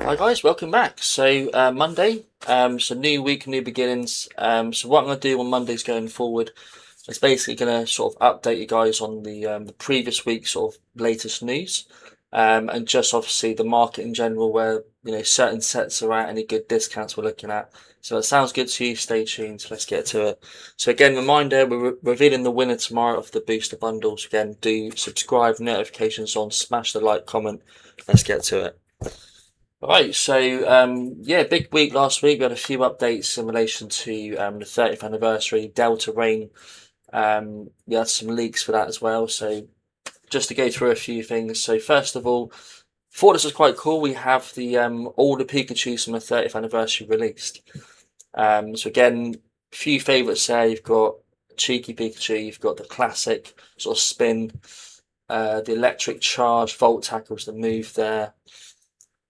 Hi guys, welcome back. So Monday, so new week, new beginnings. So what I'm going to do on Mondays going forward is basically going to sort of update you guys on the previous week's sort of latest news, and just obviously the market in general, where certain sets are at, any good discounts we're looking at. So it sounds good to you. Stay tuned. Let's get to it. So again, reminder: we're revealing the winner tomorrow of the booster bundles. Again, do subscribe, notifications on, smash the like, comment. Let's get to it. Right, so yeah, big week last week. We had a few updates in relation to the 30th anniversary Delta Rain. We had some leaks for that as well. So just to go through a few things. So first of all, thought this was quite cool. We have the all the Pikachu's from the 30th anniversary released. So again, a few favourites there. You've got Cheeky Pikachu. You've got the classic sort of spin, the electric charge, Volt Tackle's the move there.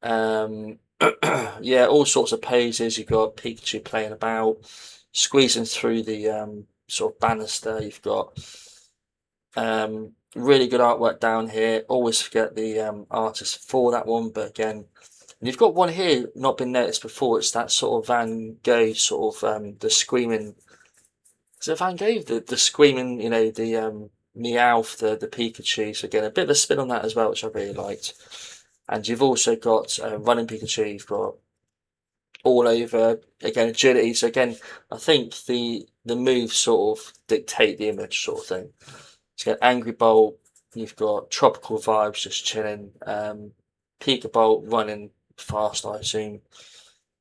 Yeah, all sorts of poses. You've got Pikachu playing about, squeezing through the sort of banister. You've got really good artwork down here. Always forget the artist for that one, but again, you've got one here not been noticed before. It's that sort of Van Gogh sort of the screaming. Is it Van Gogh? The screaming, the Meowth, the Pikachu. So again, a bit of a spin on that as well, which I really liked. And you've also got running Pikachu. You've got all over again agility. So again, I think the moves sort of dictate the image, sort of thing. So you got Angry Bolt. You've got tropical vibes, just chilling. Pika Bolt running fast, I assume.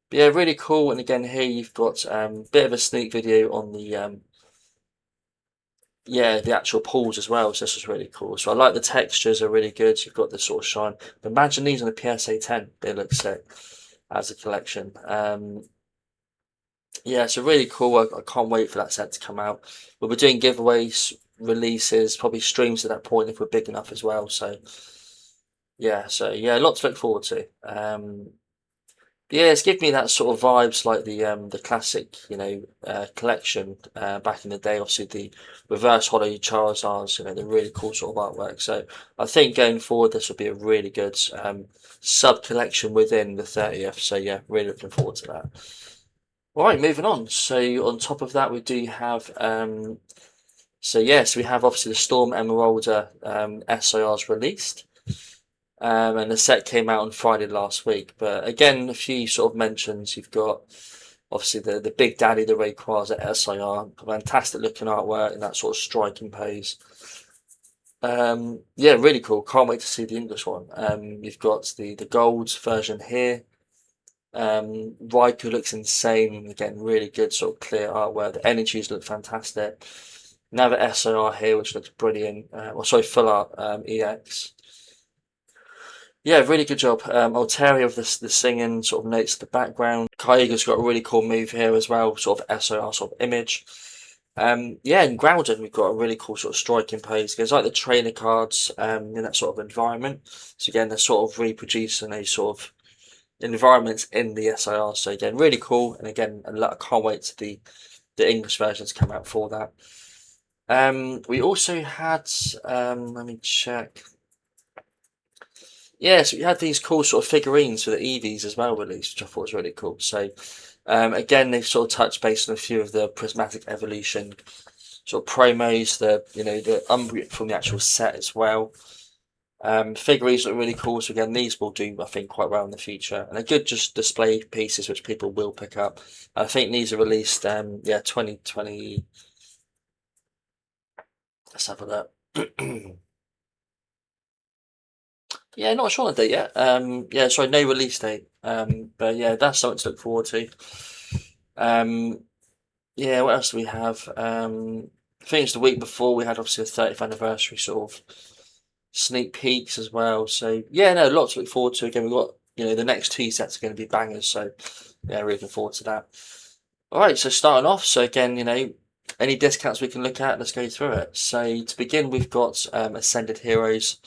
But yeah, really cool. And again, here you've got a bit of a sneak video on the yeah, the actual pools as well. So this is really cool. So I like the textures are really good. You've got the sort of shine. But imagine these on a PSA 10. They look sick as a collection. Yeah, so really cool. I can't wait for that set to come out. We'll be doing giveaways, releases, probably streams at that point if we're big enough as well. So yeah, a lot to look forward to. Yeah, it's given me that sort of vibes like the classic, collection back in the day. Obviously, the reverse holo Charizards, the really cool sort of artwork. So I think going forward, this will be a really good sub collection within the 30th. So yeah, really looking forward to that. All right, moving on. So on top of that, we do have so yes, we have obviously the Storm Emeralda SIRs released. And the set came out on Friday last week. But again, a few sort of mentions. You've got obviously the Big Daddy, the Rayquaza SIR, fantastic looking artwork in that sort of striking pose. Yeah, really cool. Can't wait to see the English one. You've got the gold version here. Raikou looks insane. Again, really good sort of clear artwork. The energies look fantastic. Another SIR here, which looks brilliant. Well, sorry, full art EX. Yeah, really good job. Altaria of the singing sort of notes the background. Kyogre's got a really cool move here as well, sort of SOR sort of image. Yeah, in Groudon we've got a really cool sort of striking pose. It's like the trainer cards in that sort of environment. So again, they're sort of reproducing a sort of environments in the SIR. So again, really cool. And again, I can't wait to the English version to come out for that. We also had let me check. Yeah, so we had these cool sort of figurines for the Eevees as well released, which I thought was really cool. So again, they've sort of touched base on a few of the Prismatic Evolution sort of promos, the Umbreon from the actual set as well. Figurines look really cool. So again, these will do, I think, quite well in the future, and they're good just display pieces which people will pick up. I think these are released, 2020. Let's have a look. Yeah, not sure on the date yet. Yeah, sorry, no release date. But yeah, that's something to look forward to. Yeah, what else do we have? I think it's the week before we had obviously the 30th anniversary sort of sneak peeks as well. So yeah, no, lots to look forward to. Again, we've got the next two sets are going to be bangers. So yeah, really looking forward to that. All right, so starting off. So again, any discounts we can look at. Let's go through it. So to begin, we've got Ascended Heroes.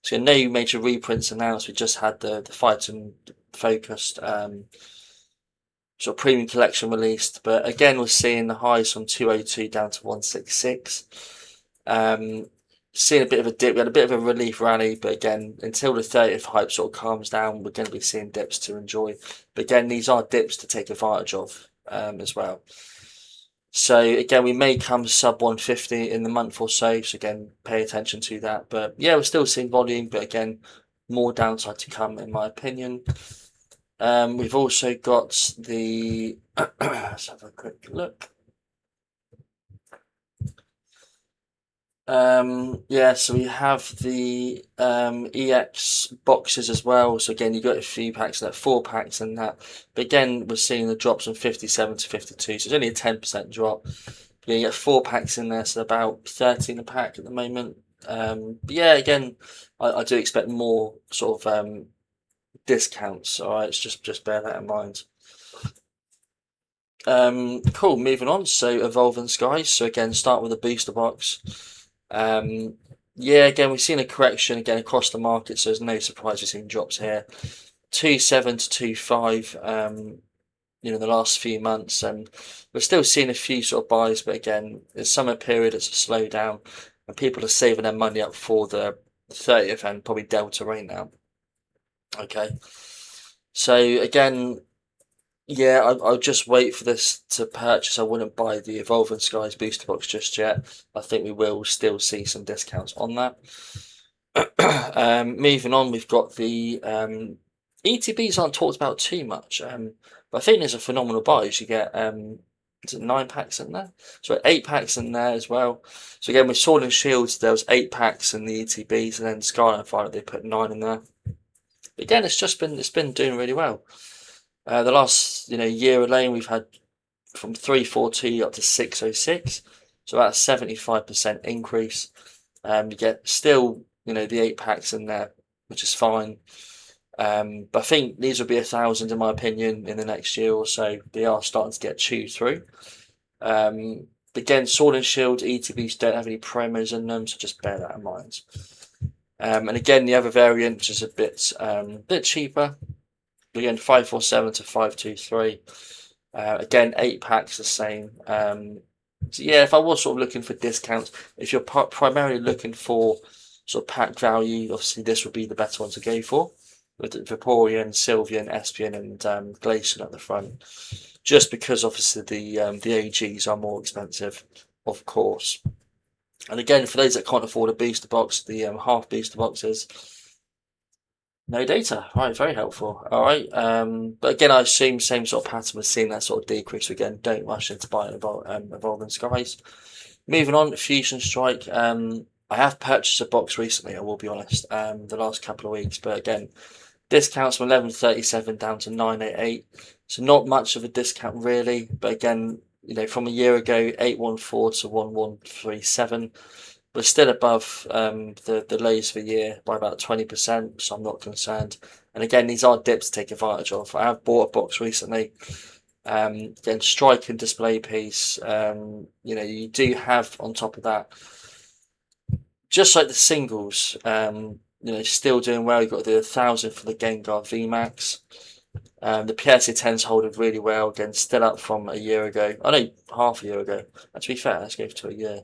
So no major reprints announced. We just had the fight and focused sort of premium collection released. But again, we're seeing the highs from 202 down to 166. seeing a bit of a dip. We had a bit of a relief rally, but again, until the 30th hype sort of calms down, we're going to be seeing dips to enjoy. But again, these are dips to take advantage of as well. So again, we may come sub 150 in the month or so. So again, pay attention to that. But yeah, we're still seeing volume, but again, more downside to come, in my opinion. We've also got the let's have a quick look. Yeah, so we have the EX boxes as well. So again, you got a few packs, like 4 packs and that. But again, we're seeing the drops from 57 to 52. So it's only a 10% drop. Yeah, you get 4 packs in there, so about 13 a pack at the moment. But yeah, again, I do expect more sort of discounts. All right, it's just bear that in mind. Cool. Moving on. So Evolving Skies. So again, start with a booster box. Yeah, again, we've seen a correction again across the market, so there's no surprise we're seeing drops here. 2.7 to 2.5. The last few months, and we're still seeing a few sort of buys, but again, the summer period, it's a slowdown, and people are saving their money up for the 30th and probably Delta right now. Okay, so again, yeah, I'll just wait for this to purchase. I wouldn't buy the Evolving Skies booster box just yet. I think we will still see some discounts on that. Moving on, we've got the ETBs aren't talked about too much, but I think there's a phenomenal buy. You get is it 9 packs in there? So 8 packs in there as well. So again, with Sword and Shields, there was 8 packs in the ETBs, and then Scarlet finally they put 9 in there. But again, it's been doing really well. The last year alone, we've had from 342 up to 606, so about a 75% increase. You get still the 8 packs in there, which is fine. But I think these will be 1,000 in my opinion in the next year or so. They are starting to get chewed through. Again, Sword and Shield ETBs don't have any promos in them, so just bear that in mind. And again, the other variant, which is a bit cheaper. Again, 547 to 523. Again, 8 packs the same. So yeah, if I was sort of looking for discounts, if you're primarily looking for sort of pack value, obviously this would be the better one to go for, with Vaporeon, Sylveon, Espeon, and Glaceon at the front. Just because obviously the AGs are more expensive, of course. And again, for those that can't afford a booster box, the half booster boxes, no data. Right, very helpful. All right. But again, I assume same sort of pattern. We're seeing that sort of decrease again. Don't rush into buying Evolving Skies. Moving on, Fusion Strike. I have purchased a box recently, I will be honest, the last couple of weeks. But again, discounts from 11.37 down to 9.88. So not much of a discount really. But again, from a year ago, 8.14 to 1.137. We're still above the lows for the year by about 20%, so I'm not concerned. And again, these are dips to take advantage of. I have bought a box recently. Again, strike and display piece. You do have on top of that, just like the singles, still doing well. You've got the 1,000 for the Gengar VMAX. The PSA 10's holding really well. Again, still up from a year ago. I know half a year ago. And to be fair, let's go to a year.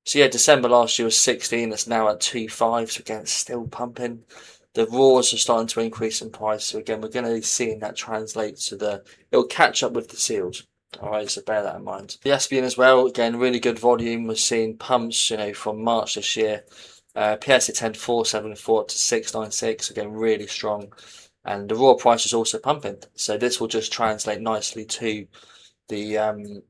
So yeah, December last year was 16. It's now at 2.5. So again, it's still pumping. The raws are starting to increase in price. So again, we're going to be seeing that translate to it'll catch up with the seals. All right, so bear that in mind. The Espeon as well, again, really good volume. We're seeing pumps, from March this year. PSA 10 474 to 696. Again, really strong. And the raw price is also pumping. So this will just translate nicely to the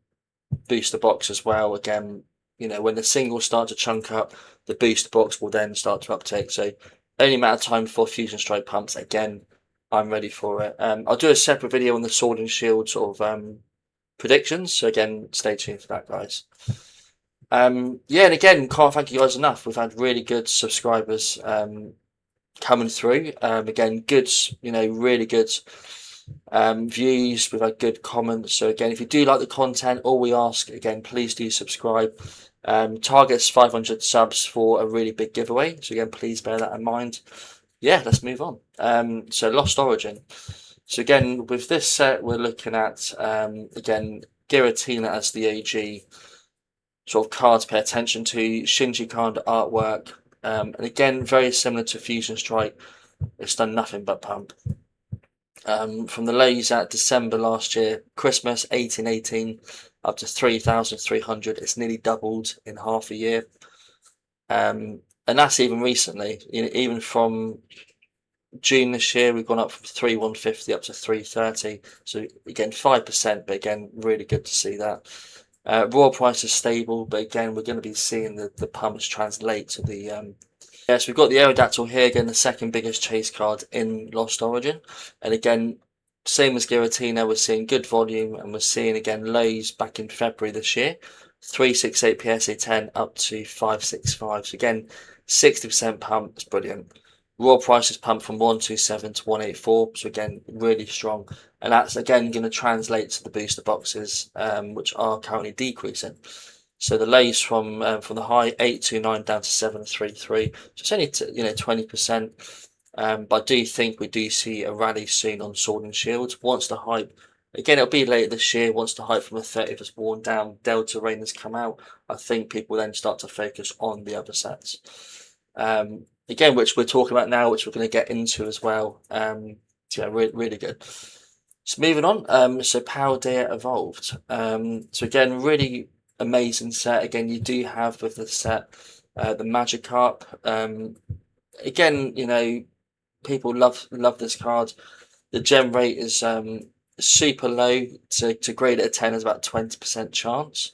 booster box as well. Again, when the singles start to chunk up, the booster box will then start to uptake. So only matter of time for Fusion Strike pumps. Again, I'm ready for it. I'll do a separate video on the Sword and Shield sort of predictions. So again, stay tuned for that, guys. Yeah, and again, can't thank you guys enough. We've had really good subscribers coming through. Again, good, really good views. We've had good comments. So again, if you do like the content, all we ask again, please do subscribe. Targets 500 subs for a really big giveaway. So again, please bear that in mind. Yeah, let's move on. So Lost Origin. So again, with this set, we're looking at again Giratina as the AG. sort of card to pay attention to. Shinji card artwork, and again very similar to Fusion Strike. It's done nothing but pump. From the lows at December last year, Christmas 1818 up to 3,300. It's nearly doubled in half a year. And that's even recently. Even from June this year, we've gone up from 3,150 up to 330. So again, 5%, but again, really good to see that. Raw price is stable, but again, we're going to be seeing the pumps translate to the Yes, we've got the Aerodactyl here, again, the second biggest chase card in Lost Origin. And again, same as Giratina, we're seeing good volume, and we're seeing, again, lows back in February this year. 368 PSA 10 up to 565. So again, 60% pump, that's brilliant. Raw prices pumped from 127 to 184, so again, really strong. And that's, again, going to translate to the booster boxes, which are currently decreasing. So the lows from the high 829 down to 733. So it's only 20%. But I do think we do see a rally soon on Sword and Shield. Once the hype, again, it'll be later this year. Once the hype from the 30th has worn down, Delta Rain has come out. I think people then start to focus on the other sets. Again, which we're talking about now, which we're going to get into as well. Yeah, really good. So moving on. So Paldea Evolved. So again, really amazing set. Again, you do have with the set the Magikarp. Again, people love this card. The gem rate is super low. To grade it a 10 is about 20% chance.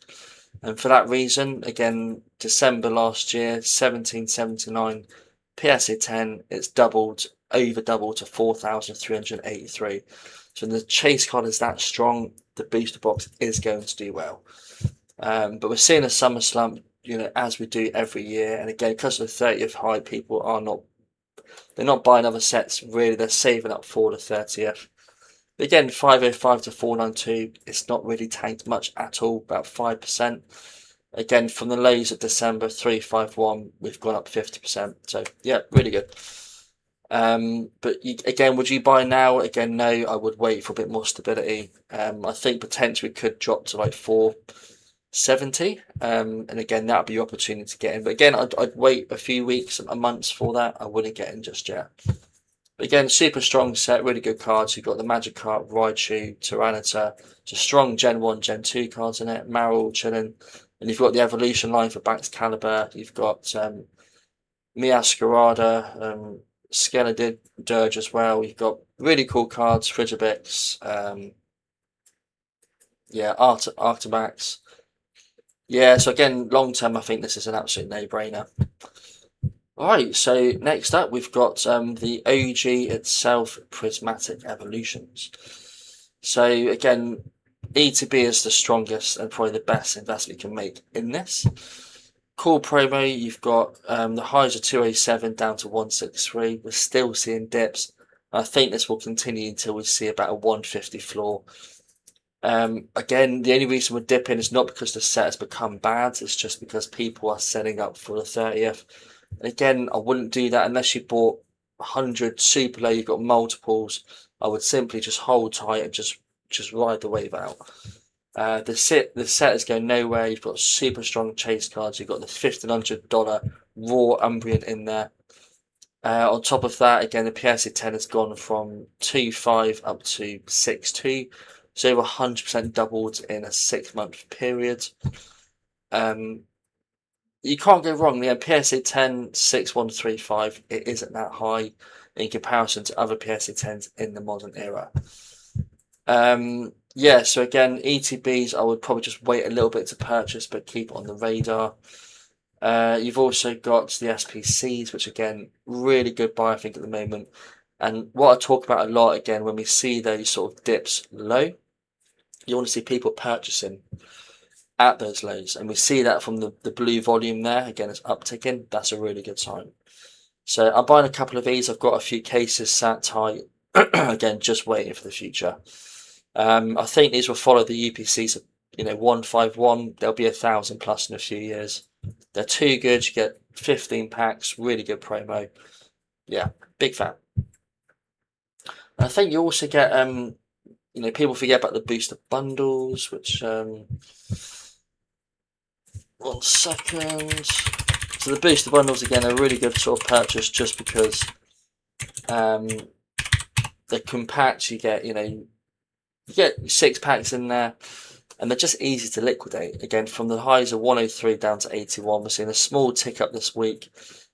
And for that reason, again, December last year, 1779 PSA 10, it's over doubled to 4,383. So the chase card is that strong, the booster box is going to do well. But we're seeing a summer slump, as we do every year. And again, because of the 30th high, people they're not buying other sets, really. They're saving up for the 30th. But again, 505 to 492, it's not really tanked much at all, about 5%. Again, from the lows of December 351, we've gone up 50%. So yeah, really good. But again, would you buy now? Again, no, I would wait for a bit more stability. I think potentially could drop to like 470, and again, that would be your opportunity to get in. But again, I'd wait a few weeks, a month for that. I wouldn't get in just yet. But again, super strong set, really good cards. You've got the Magikarp, Raichu, Tyranitar. It's a strong Gen 1, Gen 2 cards in it. Marill, chilling. And you've got the evolution line for Baxcalibur. You've got Meowscarada, Skeledirge Dirge as well. You've got really cool cards, Frigibix, Arctimax. Yeah, so again, long term, I think this is an absolute no-brainer. Alright, so next up we've got the OG itself, Prismatic Evolutions. So again, ETB is the strongest and probably the best investment you can make in this. Cool promo, you've got the highs of 207 down to 163. We're still seeing dips. I think this will continue until we see about a 150 floor. Again, the only reason we're dipping is not because the set has become bad, it's just because people are setting up for the 30th. Again, I wouldn't do that unless you bought 100 super low, you've got multiples. I would simply just hold tight and just ride the wave out. The set is going nowhere. You've got super strong chase cards. You've got the $1,500 raw Umbreon in there. On top of that, again, the PSA 10 has gone from 2.5 up to 6.2. So over 100% doubled in a 6-month period. You can't go wrong. The PSA 10 6135, it isn't that high in comparison to other PSA 10s in the modern era. Yeah, so again, ETBs, I would probably just wait a little bit to purchase, but keep on the radar. You've also got the SPCs, which again, really good buy, I think, at the moment. And what I talk about a lot, again, when we see those sort of dips low, you want to see people purchasing at those lows, and we see that from the blue volume there. Again, it's upticking. That's a really good sign. So I'm buying a couple of these. I've got a few cases sat tight. Again, just waiting for the future. I think these will follow the UPCs. 151. There'll be 1,000 plus in a few years. They're too good. You get 15 packs. Really good promo. Yeah, big fan. I think you also get people forget about the booster bundles, which 1 second. So the booster bundles again are a really good sort of purchase just because they're compact. You get 6 packs in there, and they're just easy to liquidate. Again, from the highs of 103 down to 81, we're seeing a small tick up this week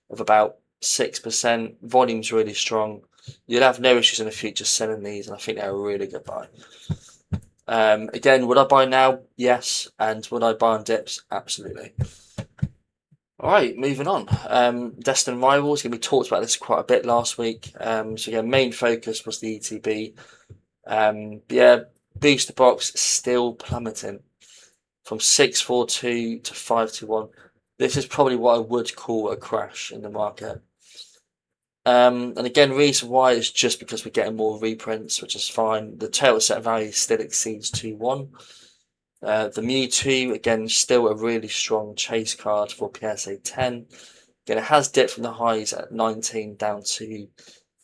of about 6%. Volume's really strong. You'll have no issues in the future selling these, and I think they're a really good buy. Again, would I buy now? Yes. And would I buy on dips? Absolutely. Alright, moving on. Destined Rivals, we talked about this quite a bit last week. So again, main focus was the ETB. Yeah, booster box still plummeting from 642 to 521. This is probably what I would call a crash in the market. And again, reason why is just because we're getting more reprints, which is fine. The total set value still exceeds 2-1. The Mewtwo, again, still a really strong chase card for PSA 10. Again, it has dipped from the highs at 19 down to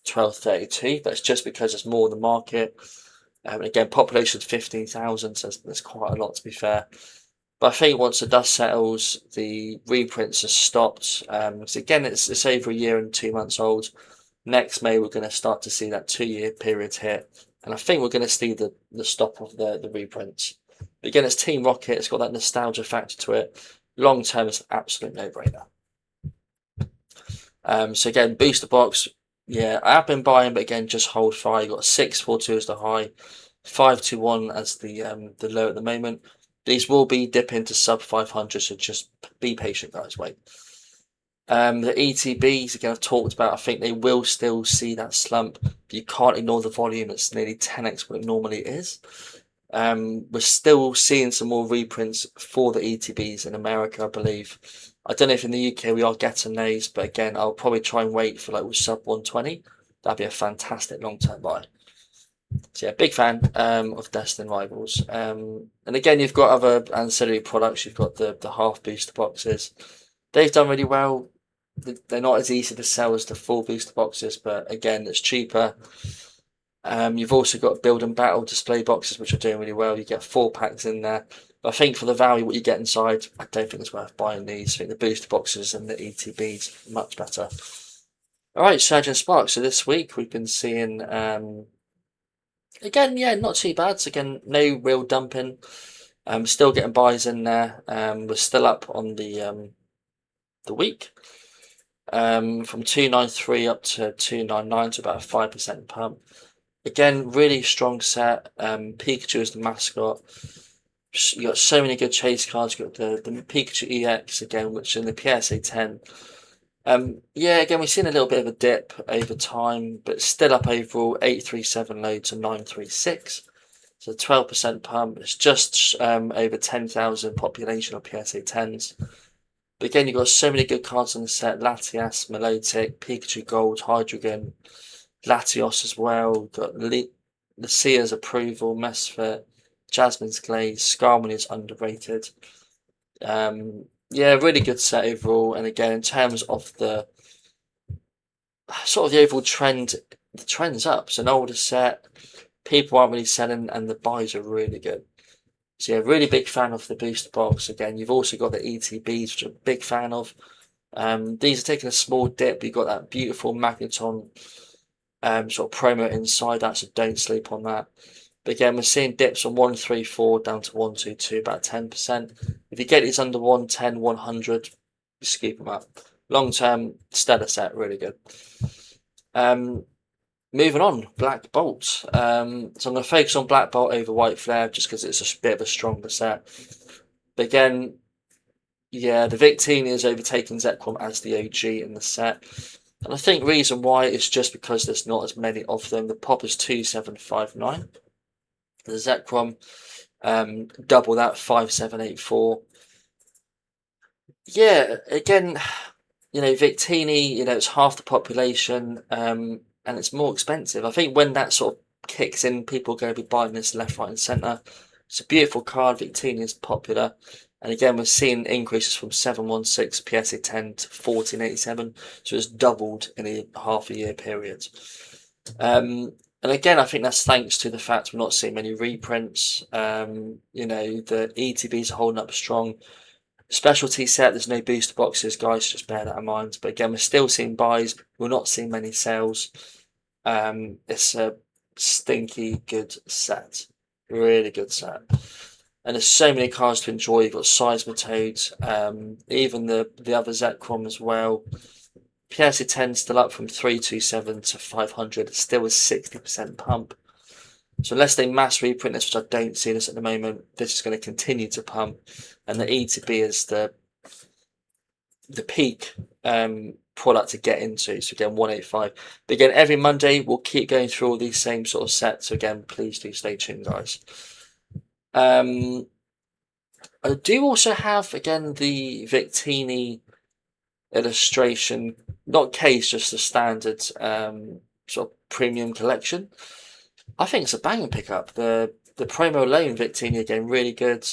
1232. That's just because there's more in the market. Again, population 15,000, so there's quite a lot to be fair. But I think once the dust settles, the reprints are stopped. So again, it's over a year and 2 months old. Next May, we're going to start to see that 2-year period hit. And I think we're going to see the stop of the reprints. But again, it's Team Rocket. It's got that nostalgia factor to it. Long term, it's an absolute no-brainer. So again, booster box. Yeah, I have been buying, but again, just hold fire. You got 642 as the high, 521 as the low at the moment. These will be dipping to sub 500, so just be patient, guys. Wait. The ETBs, again, I've talked about. I think they will still see that slump, but you can't ignore the volume. It's nearly 10x what it normally is. We're still seeing some more reprints for the ETBs in America, I believe. I don't know if in the UK we are getting those, but again, I'll probably try and wait for with sub 120. That'd be a fantastic long-term buy. So yeah, big fan of Destined Rivals. And again, you've got other ancillary products. You've got the half booster boxes. They've done really well. They're not as easy to sell as the full booster boxes, but again, it's cheaper. You've also got build and battle display boxes, which are doing really well. You get 4 packs in there. But I think for the value what you get inside, I don't think it's worth buying these. I think the booster boxes and the ETBs much better. All right, Surge and Spark. So this week we've been seeing again, yeah, not too bad. So again, no real dumping. Still getting buys in there. We're still up on the week. From 293 up to 299, to about a 5% pump. Again, really strong set. Pikachu is the mascot. You got so many good chase cards. You got the Pikachu EX again, which in the PSA 10. Yeah, again, we've seen a little bit of a dip over time, but still up overall. 837 low to 936. So 12% pump. It's just over 10,000 population of PSA 10s. But again, you've got so many good cards on the set. Latias, Milotic, Pikachu Gold, Hydreigon, Latios as well. We've got Lucia's Approval, Mesfit, Jasmine's Glaze, Scarlet is underrated. Yeah, really good set overall. And again, in terms of the sort of the overall trend, the trend's up. It's an older set. People aren't really selling, and the buys are really good. So yeah, really big fan of the booster box. Again, you've also got the ETBs, which I'm a big fan of. These are taking a small dip. You've got that beautiful Magneton sort of promo inside that, so don't sleep on that. But again, we're seeing dips from 134 down to 122, about 10%. If you get these under 110, 100, just keep them up. Long term, stellar set, really good. Moving on, Black Bolt. So I'm going to focus on Black Bolt over White Flare just because it's a bit of a stronger set. But again, yeah, the Victini is overtaking Zekrom as the OG in the set. And I think reason why is just because there's not as many of them. The pop is 2759. The Zekrom, double that, 5784. Yeah, again, Victini, it's half the population, and it's more expensive. I think when that sort of kicks in, people are going to be buying this left, right, and centre. It's a beautiful card. Victini is popular. And again, we're seeing increases from 716 PSA 10 to 1487. So it's doubled in a half a year period. And again, I think that's thanks to the fact we're not seeing many reprints. The ETBs are holding up strong. Specialty set, there's no booster boxes, guys, just bear that in mind. But again, we're still seeing buys, we're not seeing many sales. It's a stinky good set, really good set. And there's so many cards to enjoy. You've got Seismitoads, even the other Zekrom as well. PSA 10 still up from 327 to 500. It's still a 60% pump. So unless they mass reprint this, which I don't see this at the moment, this is going to continue to pump. And the ETB is the peak product to get into. So again, 185. But again, every Monday we'll keep going through all these same sort of sets. So again, please do stay tuned, guys. I do also have again the Victini illustration, not case, just the standard sort of premium collection. I think it's a banging pickup. The promo alone, Victini, again, really good.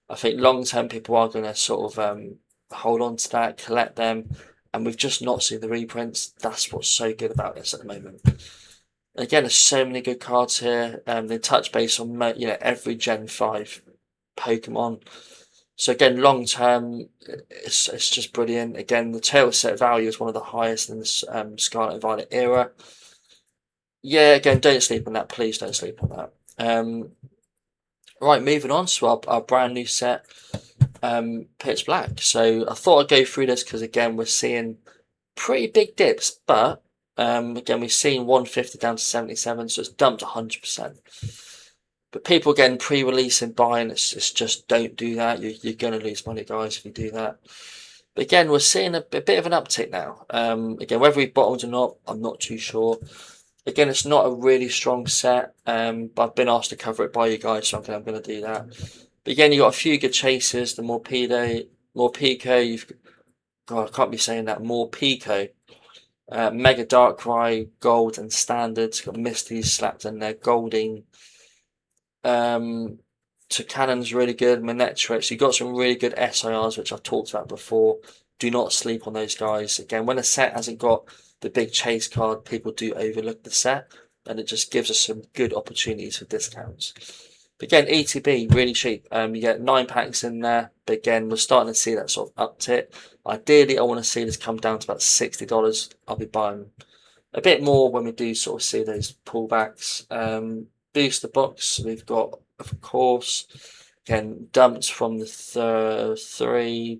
I think long term people are going to sort of hold on to that, collect them, and we've just not seen the reprints. That's what's so good about this at the moment. Again, there's so many good cards here. They touch base on every Gen 5 Pokemon. So again, long term, it's just brilliant. Again, the total set value is one of the highest in this Scarlet and Violet era. Yeah, again, don't sleep on that. Please don't sleep on that. Right, moving on to our brand new set, Pitch Black. So I thought I'd go through this because again, we're seeing pretty big dips, but again, we've seen 150 down to 77, so it's dumped 100%. But people again pre-releasing buying, it's just don't do that. You're going to lose money, guys, if you do that. But again, we're seeing a bit of an uptick now. Again, whether we bottomed or not, I'm not too sure. Again, it's not a really strong set, but I've been asked to cover it by you guys, so I'm going to do that. But again, you've got a few good chasers. The Morpeko, God, I can't be saying that. Morpeko, Mega Darkrai, Gold and Standards. Got Misty's slapped in there, Golding. Tucannon's really good. Manectric. So you've got some really good SIRs, which I've talked about before. Do not sleep on those guys. Again, when a set hasn't got the big chase card, people do overlook the set, and it just gives us some good opportunities for discounts. But again, ETB, really cheap. You get 9 packs in there, but again, we're starting to see that sort of uptick. Ideally, I want to see this come down to about $60. I'll be buying a bit more when we do sort of see those pullbacks. Booster box, we've got, of course, again, dumped from the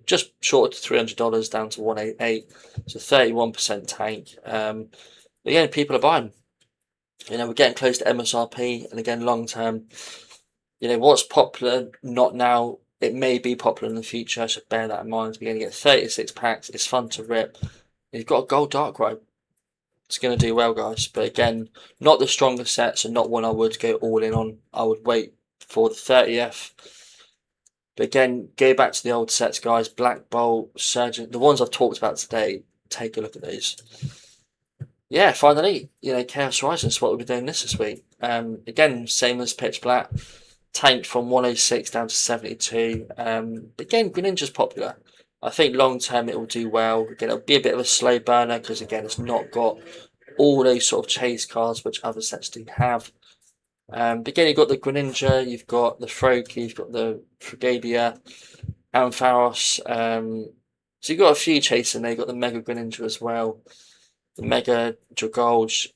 just short of $300 down to 188, so 31% tank. Again, people are buying. We're getting close to MSRP, and again, long term, what's popular, not now, it may be popular in the future, so bear that in mind. We're going to get 36 packs, it's fun to rip. You've got a gold Darkrai. It's going to do well, guys. But again, not the strongest sets and not one I would go all in on. I would wait for the 30th. But again, go back to the old sets, guys. Black Bolt, Surgeon, the ones I've talked about today. Take a look at those. Yeah, finally, Chaos Rising is what we'll be doing this week. Again, same as Pitch Black. Tanked from 106 down to 72. Again, Greninja's popular. I think long term it will do well. Again, it'll be a bit of a slow burner because again, it's not got all those sort of chase cards which other sets do have. But again, you've got the Greninja, you've got the Froakie, you've got the Fragadia, Ampharos. So you've got a few chasing there. You've got the Mega Greninja as well, the Mega Dragolge.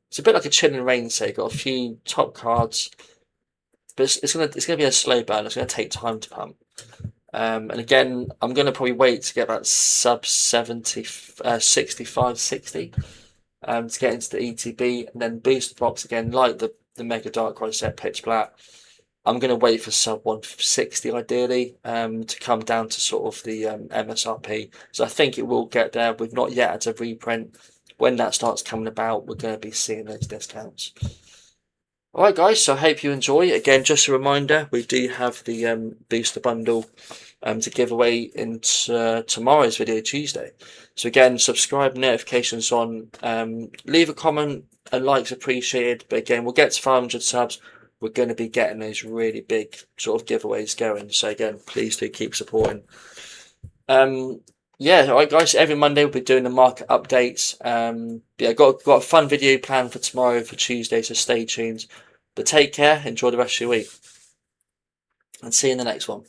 It's a bit like a Chin and Rain set. You've got a few top cards, but it's gonna be a slow burn. It's gonna take time to pump. And again, I'm going to probably wait to get about sub 70, 65, 60 to get into the ETB, and then booster box again, like the Mega Darkrai set Pitch Black. I'm going to wait for sub 160 ideally to come down to sort of the MSRP. So I think it will get there. We've not yet had a reprint. When that starts coming about, we're going to be seeing those discounts. Alright guys, so I hope you enjoy. Again, just a reminder, we do have the booster bundle to give away in tomorrow's video, Tuesday. So again, subscribe, notifications on, leave a comment, a like's appreciated. But again, we'll get to 500 subs. We're going to be getting those really big sort of giveaways going. So again, please do keep supporting. Yeah, alright guys, every Monday we'll be doing the market updates. Yeah, got a fun video planned for tomorrow, for Tuesday, so stay tuned. But take care, enjoy the rest of your week, and see you in the next one.